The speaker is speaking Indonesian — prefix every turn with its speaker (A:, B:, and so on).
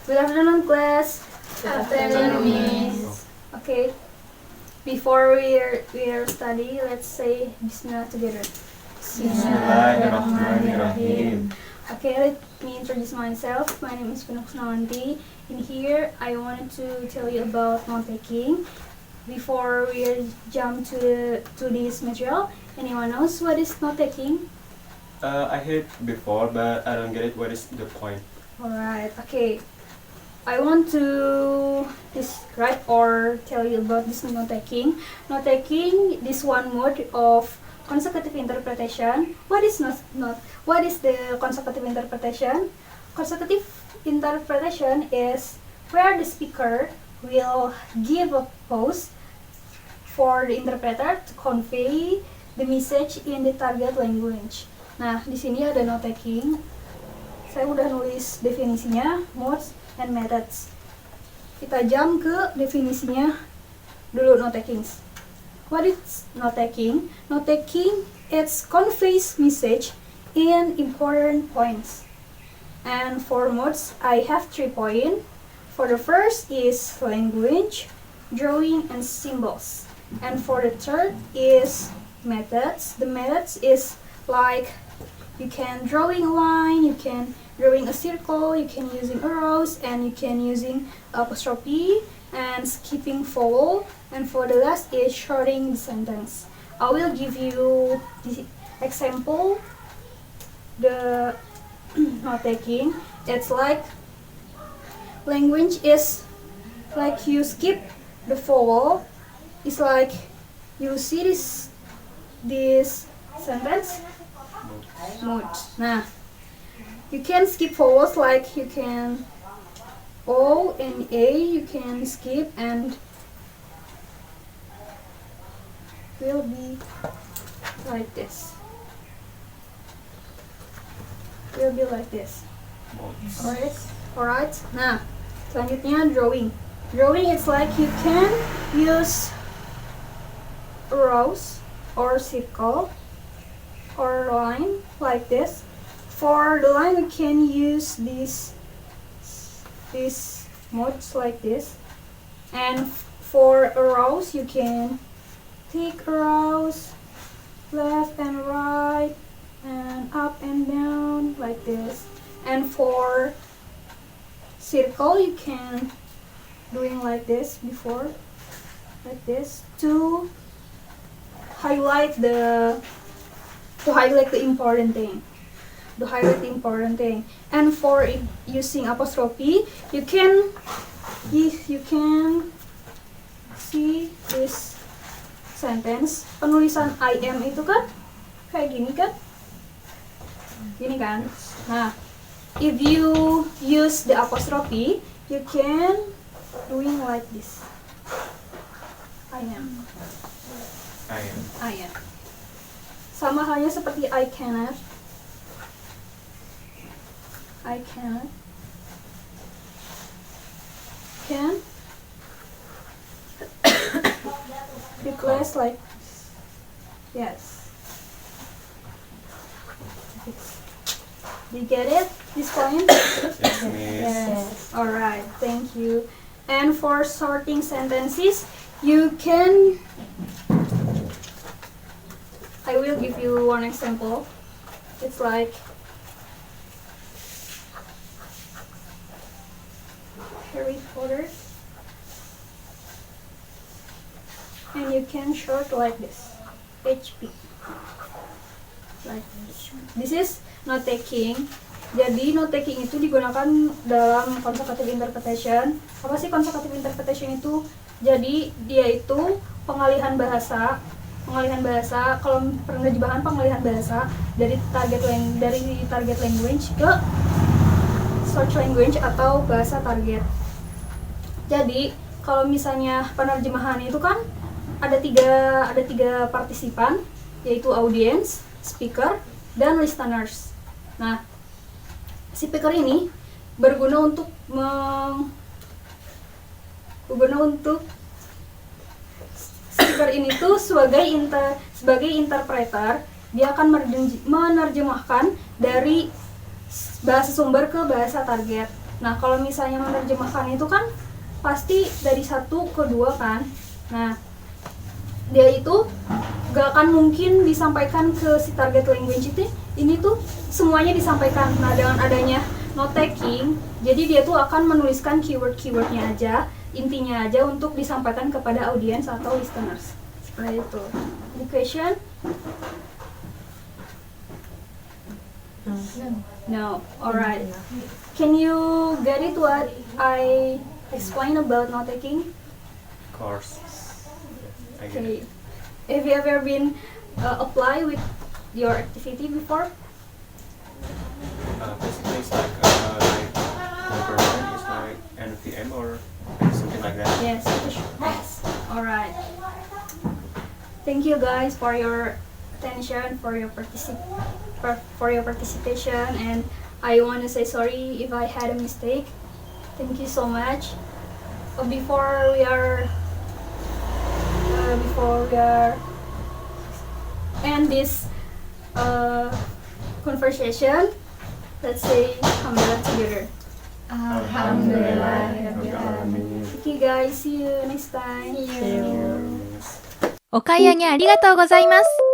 A: Good afternoon, class.
B: Good afternoon, Miss.
A: Okay. Before we are study, let's say Bismillah together.
B: Bismillahirrahmanirrahim.
A: Okay, let me introduce myself. My name is Pinuk Nawanti. In here, I wanted to tell you about note taking. Before we jump to this material, anyone knows what is note taking?
B: I heard before, but I don't get it. What is the point?
A: Alright, okay. I want to describe or tell you about this note taking. Note taking, this one mode of consecutive interpretation. What is the consecutive interpretation? Consecutive interpretation is where the speaker will give a pause for the interpreter to convey the message in the target language. Nah, di sini ada note taking. Saya udah nulis definisinya, modes and methods. Kita jump ke definisinya dulu, note taking. What is note taking? Note taking, it conveys message in important points. And for modes, I have 3 points. For the first is language, drawing, and symbols. And for the third is methods. The methods is like you can drawing a line, you can drawing a circle, you can using arrows, and you can using apostrophe and skipping vowel. And for the last is shortening the sentence. I will give you the example. The note taking, it's like language is like you skip the vowel. It's like you see this sentence mode. Nah, you can skip vowels like you can O and A, you can skip and will be like this. Will be like this. Alright. Nah, selanjutnya drawing. Drawing is like you can use arrows or circle or line like this. For the line, we can use these modes like this. And for arrows, you can take arrows left and right and up and down like this. And for circle, you can doing like this before, like this to highlight the important thing. And for using apostrophe, you can see this sentence. Penulisan I am itu kan kayak gini kan? Nah, if you use the apostrophe, you can doing like this. I am. Sama halnya seperti I cannot. Can. Replace like this. Yes. You get it? This point?
B: Yes, Miss.
A: Yes. Alright, thank you. And for sorting sentences, you can. I will give you one example. It's like Harry Potter. And you can short like this. HP. Like this. This is note taking. Jadi note taking itu digunakan dalam consecutive interpretation. Apa sih consecutive interpretation itu? Jadi dia itu pengalihan bahasa. Kalau penerjemahan pengalihan bahasa dari target language ke search language atau bahasa target. Jadi kalau misalnya penerjemahan itu kan ada tiga partisipan, yaitu audience, speaker, dan listeners. Nah, speaker ini berguna untuk speaker ini tuh sebagai interpreter, dia akan menerjemahkan dari bahasa sumber ke bahasa target. Nah, kalau misalnya menerjemahkan itu kan pasti dari 1 ke 2 kan. Nah, dia itu gak akan mungkin disampaikan ke si target language itu, ini tuh semuanya disampaikan. Nah, dengan adanya note taking, jadi dia tuh akan menuliskan keyword-keywordnya aja, intinya aja untuk disampaikan kepada audiens atau listeners. Seperti itu. Any question? No. Alright. Can you get it what I explain about note taking?
B: Of course. I get it.
A: Okay. Have you ever been apply with your activity before?
B: Basically, it's like my program is like NVM or something like that.
A: Yes. Yes. Alright. Thank you guys for your attention, for your participation, and I want to say sorry if I had a mistake. Thank you so much. Before we are end this conversation, let's say Alhamdulillah together.
C: Alhamdulillah.
A: Thank you guys. See you next time.
C: お買い上げありがとうございます。